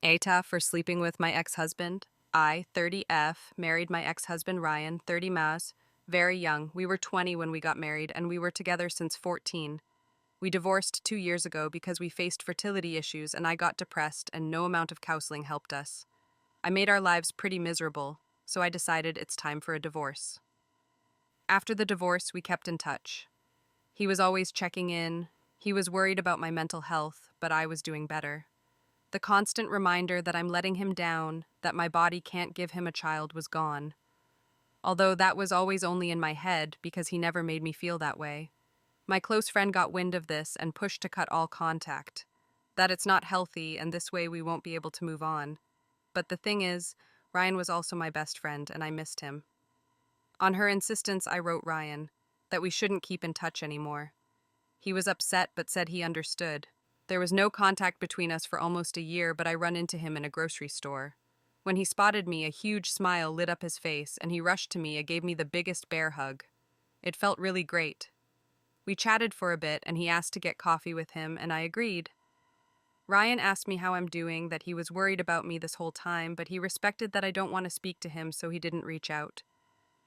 AITAH for sleeping with my ex-husband. I, 30F, married my ex-husband Ryan, 30 Mas, very young. We were 20 when we got married, and we were together since 14. We divorced 2 years ago because we faced fertility issues and I got depressed and no amount of counseling helped us. I made our lives pretty miserable, so I decided it's time for a divorce. After the divorce, we kept in touch. He was always checking in. He was worried about my mental health, but I was doing better. The constant reminder that I'm letting him down, that my body can't give him a child, was gone. Although that was always only in my head because he never made me feel that way. My close friend got wind of this and pushed to cut all contact. That it's not healthy and this way we won't be able to move on. But the thing is, Ryan was also my best friend and I missed him. On her insistence, I wrote Ryan that we shouldn't keep in touch anymore. He was upset but said he understood. There was no contact between us for almost a year, but I run into him in a grocery store. When he spotted me, a huge smile lit up his face, and he rushed to me and gave me the biggest bear hug. It felt really great. We chatted for a bit, and he asked to get coffee with him, and I agreed. Ryan asked me how I'm doing, that he was worried about me this whole time, but he respected that I don't want to speak to him, so he didn't reach out.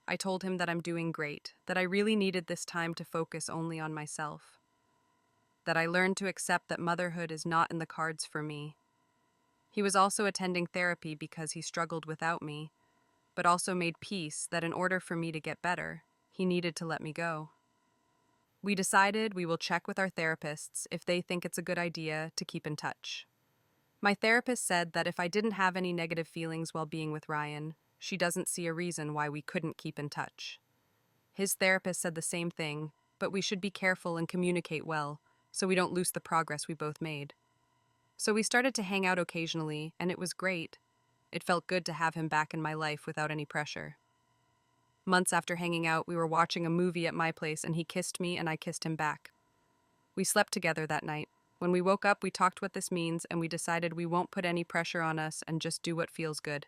I told him that I'm doing great, that I really needed this time to focus only on myself. That I learned to accept that motherhood is not in the cards for me. He was also attending therapy because he struggled without me, but also made peace that in order for me to get better, he needed to let me go. We decided we will check with our therapists if they think it's a good idea to keep in touch. My therapist said that if I didn't have any negative feelings while being with Ryan, she doesn't see a reason why we couldn't keep in touch. His therapist said the same thing, but we should be careful and communicate well, so we don't lose the progress we both made. So we started to hang out occasionally, and it was great. It felt good to have him back in my life without any pressure. Months after hanging out, we were watching a movie at my place, and he kissed me and I kissed him back. We slept together that night. When we woke up, we talked what this means, and we decided we won't put any pressure on us and just do what feels good.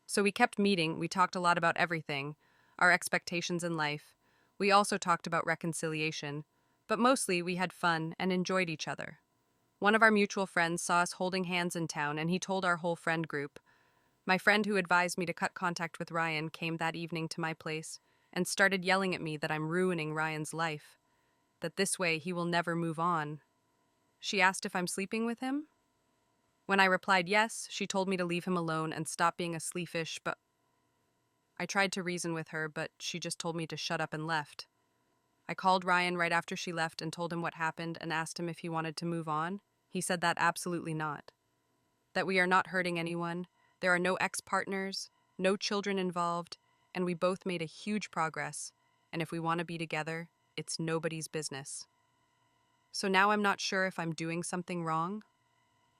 So we kept meeting. We talked a lot about everything, our expectations in life. We also talked about reconciliation, but mostly we had fun and enjoyed each other. One of our mutual friends saw us holding hands in town, and he told our whole friend group. My friend who advised me to cut contact with Ryan came that evening to my place and started yelling at me that I'm ruining Ryan's life, that this way he will never move on. She asked if I'm sleeping with him. When I replied yes, she told me to leave him alone and stop being a sleefish, but I tried to reason with her, but she just told me to shut up and left. I called Ryan right after she left and told him what happened and asked him if he wanted to move on. He said that absolutely not. That we are not hurting anyone, there are no ex-partners, no children involved, and we both made a huge progress, and if we want to be together, it's nobody's business. So now I'm not sure if I'm doing something wrong.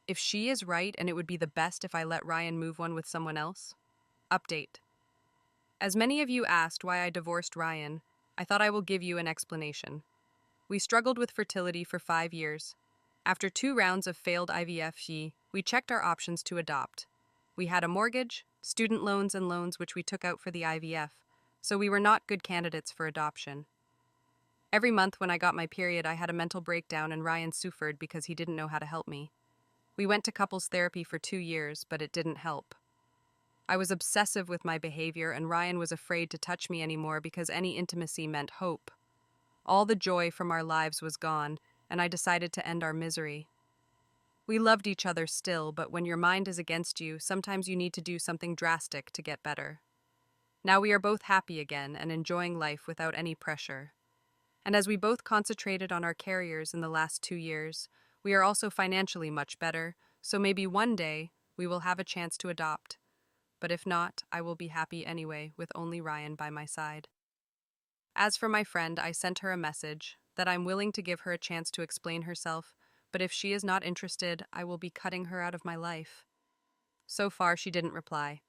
If she is right and it would be the best if I let Ryan move on with someone else. Update. As many of you asked why I divorced Ryan, I thought I will give you an explanation. We struggled with fertility for 5 years. After 2 rounds of failed IVF, we checked our options to adopt. We had a mortgage, student loans, and loans which we took out for the IVF, so we were not good candidates for adoption. Every month when I got my period, I had a mental breakdown and Ryan suffered because he didn't know how to help me. We went to couples therapy for 2 years, but it didn't help. I was obsessive with my behavior and Ryan was afraid to touch me anymore because any intimacy meant hope. All the joy from our lives was gone, and I decided to end our misery. We loved each other still, but when your mind is against you, sometimes you need to do something drastic to get better. Now we are both happy again and enjoying life without any pressure. And as we both concentrated on our careers in the last 2 years, we are also financially much better, so maybe one day we will have a chance to adopt. But if not, I will be happy anyway with only Ryan by my side. As for my friend, I sent her a message that I'm willing to give her a chance to explain herself, but if she is not interested, I will be cutting her out of my life. So far, she didn't reply.